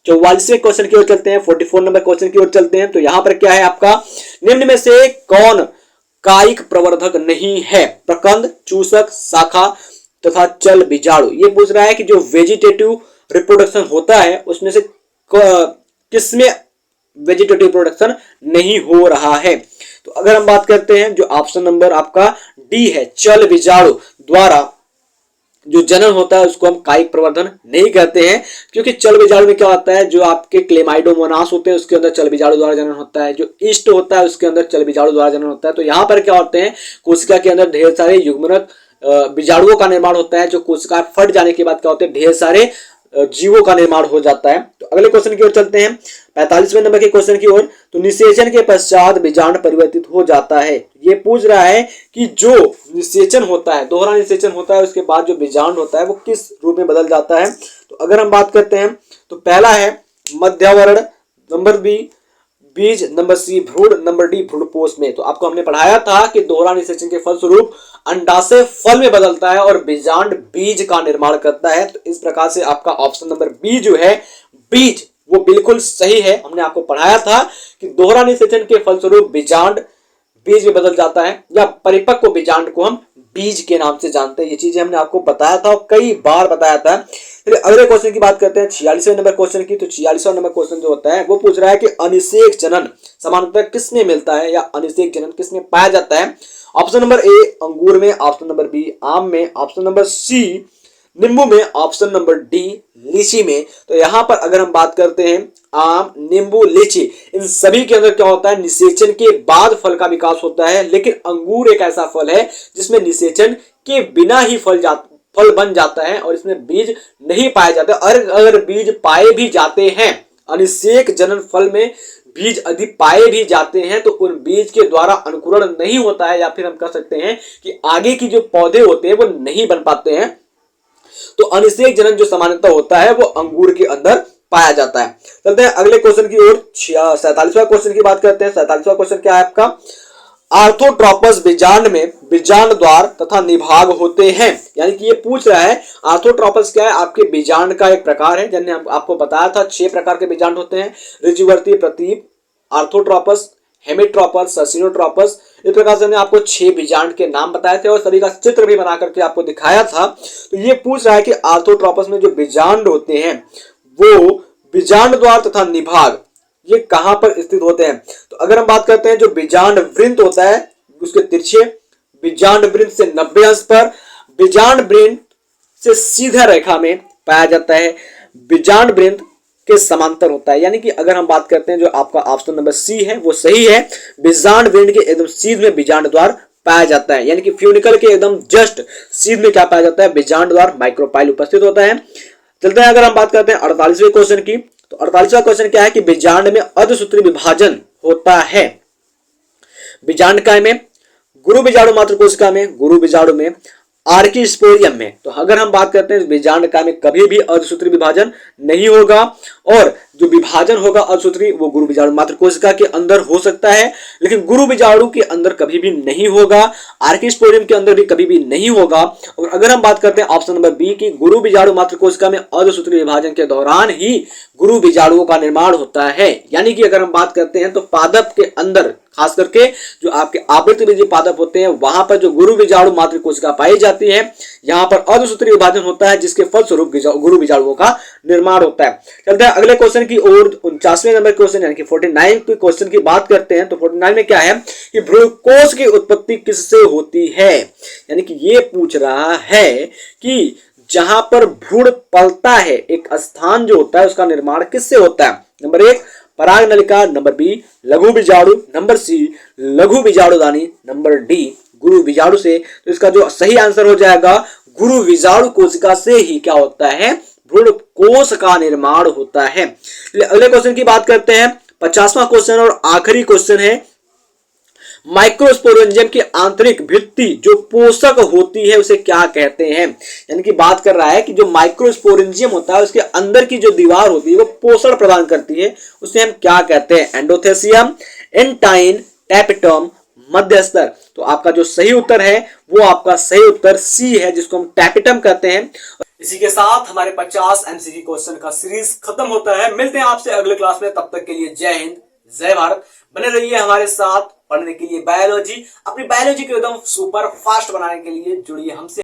44वें क्वेश्चन की ओर चलते हैं, 44 नंबर क्वेश्चन की ओर चलते हैं। तो यहां पर क्या है आपका? निम्न में से कौन कायिक प्रवर्धक नहीं है? प्रकंद, चूसक, शाखा तथा चल बीजाणु। ये पूछ रहा है कि जो वेजिटेटिव रिप्रोडक्शन होता है उसमें से किसमें वेजिटेटिव प्रोडक्शन नहीं हो रहा है? तो अगर हम बात करते हैं जो ऑप्शन नंबर आपका डी है, चल बीजाणु द्वारा जो जनन होता है उसको हम कायिक प्रवर्धन नहीं कहते हैं, क्योंकि चल बीजाणु में क्या होता है, जो आपके क्लेमाइडोमोनास होते हैं उसके अंदर चल बीजाणु द्वारा जनन होता है, जो ईस्ट होता है उसके अंदर चल बीजाणु द्वारा जनन होता है। तो यहाँ पर क्या होते हैं, कोशिका के अंदर ढेर सारे युग्मनक बीजाणुओं का निर्माण होता है, जो कोशिका फट जाने के बाद क्या होते हैं, ढेर सारे जीवों का निर्माण हो जाता है। तो अगले क्वेश्चन की ओर चलते हैं, 45वें नंबर के क्वेश्चन की ओर। तो निषेचन के पश्चात बीजांड परिवर्तित हो जाता है। ये पूछ रहा है कि जो निषेचन होता है, दोहरा निषेचन होता है, उसके बाद जो बीजांड होता है वो किस रूप में बदल जाता है? तो अगर हम बात करते हैं तो पहला है मध्यावरण, नंबर बी बीज, नंबर सी भ्रूण, नंबर डी भ्रूणपोष में। तो आपको हमने पढ़ाया था कि दोहरा निषेचन के फलस्वरूप अंडाशय फल में बदलता है और बीजांड बीज का निर्माण करता है। तो इस प्रकार से आपका ऑप्शन नंबर बी जो है बीज वो बिल्कुल सही है। हमने आपको पढ़ाया था कि दोहरा निषेचन के फलस्वरूप बीजांड बीज में बदल जाता है, या परिपक्व बीजांड को हम बीज के नाम से जानते हैं। ये चीजें हमने आपको बताया था और कई बार बताया था। फिर अगले क्वेश्चन की बात करते हैं 46वें नंबर क्वेश्चन की। तो 46वां नंबर क्वेश्चन जो होता है वो पूछ रहा है कि अनिषेक जनन सामान्यतः किसमें मिलता है या अनिषेक जनन किसमें पाया जाता है? ऑप्शन नंबर ए अंगूर में, ऑप्शन नंबर बी आम में, ऑप्शन नंबर सी नींबू में, ऑप्शन नंबर डी लीची में। तो यहां पर अगर हम बात करते हैं आम, नींबू, लीची, इन सभी के अंदर क्या होता है, निषेचन के बाद फल का विकास होता है। लेकिन अंगूर एक ऐसा फल है जिसमें निषेचन के बिना ही फल बन जाता है और इसमें बीज नहीं पाए जाते। और अगर बीज पाए भी जाते हैं, अनिषेक जनन फल में बीज यदि पाए भी जाते हैं तो उन बीज के द्वारा अंकुरण नहीं होता है, या फिर हम कह सकते हैं कि आगे की जो पौधे होते हैं वो नहीं बन पाते हैं। तो अनिषेक जनन जो सामान्यतः होता है वो अंगूर के अंदर पाया जाता है। चलते हैं अगले क्वेश्चन की ओर, 47वां क्वेश्चन की बात करते हैं। 47वां क्वेश्चन क्या है आपका? आर्थोट्रोपस बीजांड में बीजांड द्वार तथा निभाग होते हैं। यानी कि ये पूछ रहा है आर्थोट्रोपस क्या है, आपके बीजांड का एक प्रकार है। जैसे आपको बताया था 6 प्रकार के बीजांड होते हैं, ऋजुवर्ती, प्रतीप, आर्थोट्रोपस, हेमिट्रोपस, ससिनोट्रोपस। इस प्रकार से हमने आपको 6 बीजांड के नाम बताए थे और सभी का चित्र भी बना करके आपको दिखाया था। तो ये पूछ रहा है कि आर्थोट्रोपस में जो बीजांड होते हैं वो बीजांड द्वार तथा निभाग ये कहां पर स्थित होते हैं? तो अगर हम बात करते हैं जो बीजांड वृंत होता है उसके तिरछे, बीजांड वृंत से 90 अंश पर, बीजांड वृंत से सीधा रेखा में पाया जाता है, बीजांड वृंत के समांतर होता है। यानी कि अगर हम बात करते हैं जो आपका ऑप्शन नंबर सी है वो सही है, बीजांड वृंत के एकदम सीध में बीजांड द्वार पाया जाता है, यानी कि फ्यूनिकल के एकदम जस्ट सीध में क्या पाया जाता है, बीजांड और माइक्रोपाइल उपस्थित होता है। चलते हैं अगर हम बात करते हैं 48वें क्वेश्चन की, तो 48वां क्वेश्चन क्या है कि बीजांड में अर्धसूत्री विभाजन होता है। बीजांड काय में, गुरु बीजाणु मात्र कोशिका में, गुरु बीजाणु में, आर्किस्पोरियम में। तो अगर हम बात करते हैं बीजांड काय में कभी भी अर्धसूत्री विभाजन नहीं होगा, और जो विभाजन होगा अर्धसूत्री वो गुरु बीजाणु मात्र कोशिका के अंदर हो सकता है, लेकिन गुरु बीजाणु के अंदर कभी भी नहीं होगा, आर्किस्पोरियम के अंदर भी कभी भी नहीं होगा। और अगर हम बात करते हैं ऑप्शन नंबर बी की गुरु बीजाणु मात्र कोशिका में अर्धसूत्री विभाजन के दौरान ही गुरु बीजाणुओं का निर्माण होता है, यानी कि अगर हम बात करते हैं तो पादप के अंदर खास करके जो आपके आवृतबीजी पादप होते हैं वहां पर जो गुरु बीजाणु मात्र कोशिका पाई जाती है, यहां पर अर्धसूत्री विभाजन होता है, जिसके फलस्वरूप गुरु बीजाणुओं का निर्माण होता है। चलते हैं अगले क्वेश्चन की ओर, 49वें नंबर क्वेश्चन यानी कि 49 के क्वेश्चन की बात करते हैं। तो 49 में क्या है कि भ्रूणकोश की उत्पत्ति किससे होती है, यानी कि ये पूछ रहा है कि जहां पर भ्रूण पलता है, एक स्थान जो होता है उसका निर्माण किससे होता है। नंबर 1 पराग नलिका, नंबर बी लघु बीजाणु, नंबर सी लघु बीजाणुदानी, नंबर डी गुरु बीजाणु से। तो इसका जो सही आंसर हो जाएगा गुरु बीजाणु कोशिका से ही क्या होता है, भ्रूण कोश का निर्माण होता है। अगले क्वेश्चन की बात करते हैं, 50वां क्वेश्चन और आखिरी क्वेश्चन है, माइक्रोस्पोरेंजियम की आंतरिक भित्ति जो पोषक होती है उसे क्या कहते हैं। यानी कि बात कर रहा है कि जो माइक्रोस्पोरेंजियम होता है उसके अंदर की जो दीवार होती है वो पोषण प्रदान करती है, उसे हम क्या कहते हैं, एंडोथेसियम, एंटाइन, टैपेटम, मध्यस्तर। तो आपका जो सही उत्तर है वो आपका सही उत्तर सी है, जिसको हम टैपेटम कहते हैं। इसी के साथ हमारे 50 एमसीक्यू क्वेश्चन का सीरीज खत्म होता है। मिलते हैं आपसे अगले क्लास में, तब तक के लिए जय हिंद जय भारत। बने रहिए हमारे साथ पढ़ने के लिए बायोलॉजी, अपनी बायोलॉजी को एकदम सुपर फास्ट बनाने के लिए जुड़िए हमसे।